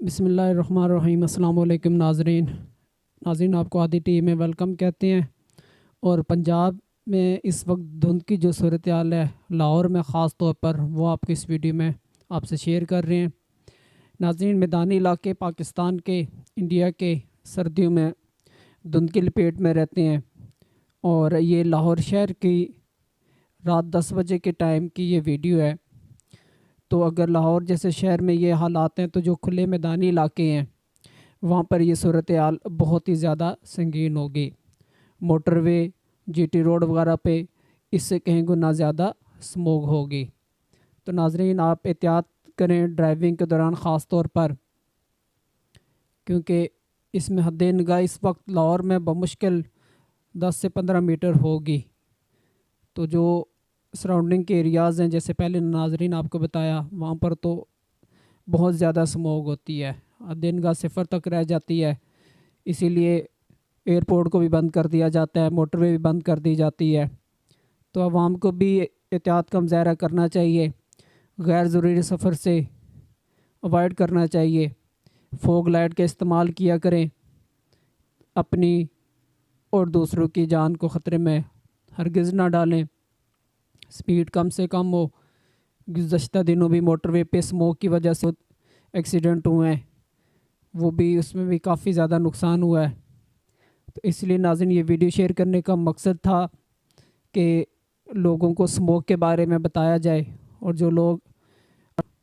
بسم اللہ الرحمن الرحیم۔ السلام علیکم ناظرین آپ کو آدھی ٹی وی میں ویلکم کہتے ہیں۔ اور پنجاب میں اس وقت دھند کی جو صورتحال ہے لاہور میں خاص طور پر، وہ آپ کو اس ویڈیو میں آپ سے شیئر کر رہے ہیں۔ ناظرین، میدانی علاقے پاکستان کے، انڈیا کے سردیوں میں دھند کی لپیٹ میں رہتے ہیں، اور یہ لاہور شہر کی رات 10 بجے کے ٹائم کی یہ ویڈیو ہے۔ تو اگر لاہور جیسے شہر میں یہ حالات ہیں تو جو کھلے میدانی علاقے ہیں وہاں پر یہ صورتحال بہت ہی زیادہ سنگین ہوگی۔ موٹر وے، جی ٹی روڈ وغیرہ پہ اس سے کہیں گنا زیادہ سموگ ہوگی۔ تو ناظرین، آپ احتیاط کریں ڈرائیونگ کے دوران خاص طور پر، کیونکہ اس میں حد نگاہ اس وقت لاہور میں بمشکل 10 سے 15 میٹر ہوگی۔ تو جو سراؤنڈنگ کے ایریاز ہیں، جیسے پہلے ناظرین آپ کو بتایا، وہاں پر تو بہت زیادہ سموگ ہوتی ہے، حد نگاہ 0 تک رہ جاتی ہے۔ اسی لیے ایئرپورٹ کو بھی بند کر دیا جاتا ہے، موٹر وے بھی بند کر دی جاتی ہے۔ تو عوام کو بھی احتیاط کا مظاہرہ کرنا چاہیے، غیر ضروری سفر سے اوائڈ کرنا چاہیے، فوگ لائٹ کا استعمال کیا کریں، اپنی اور دوسروں کی جان کو خطرے میں ہرگز نہ ڈالیں، سپیڈ کم سے کم ہو۔ گزشتہ دنوں بھی موٹر وے پہ اسموک کی وجہ سے ایکسیڈنٹ ہوئے ہیں، وہ بھی اس میں بھی کافی زیادہ نقصان ہوا ہے۔ تو اس لیے ناظرین، یہ ویڈیو شیئر کرنے کا مقصد تھا کہ لوگوں کو اسموک کے بارے میں بتایا جائے، اور جو لوگ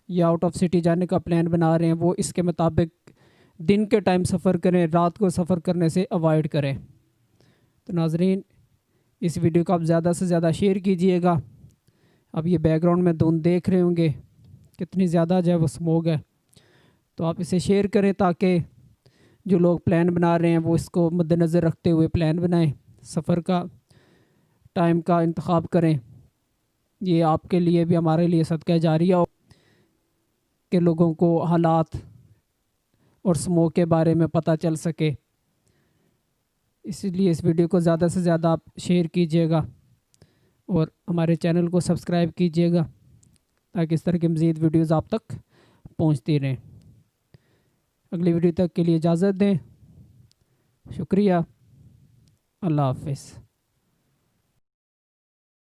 یا آؤٹ آف سٹی جانے کا پلان بنا رہے ہیں وہ اس کے مطابق دن کے ٹائم سفر کریں، رات کو سفر کرنے سے اوائڈ کریں۔ تو ناظرین، اس ویڈیو کو آپ زیادہ سے زیادہ شیئر کیجئے گا۔ اب یہ بیک گراؤنڈ میں دھند دیکھ رہے ہوں گے کتنی زیادہ جو ہے وہ سموگ ہے، تو آپ اسے شیئر کریں تاکہ جو لوگ پلان بنا رہے ہیں وہ اس کو مد نظر رکھتے ہوئے پلان بنائیں، سفر کا ٹائم کا انتخاب کریں۔ یہ آپ کے لیے بھی ہمارے لیے صدقہ جاریہ ہو کہ لوگوں کو حالات اور سموگ کے بارے میں پتہ چل سکے۔ اس لیے اس ویڈیو کو زیادہ سے زیادہ آپ شیئر کیجئے گا، اور ہمارے چینل کو سبسکرائب کیجئے گا تاکہ اس طرح کی مزید ویڈیوز آپ تک پہنچتی رہیں۔ اگلی ویڈیو تک کے لیے اجازت دیں، شکریہ، اللہ حافظ۔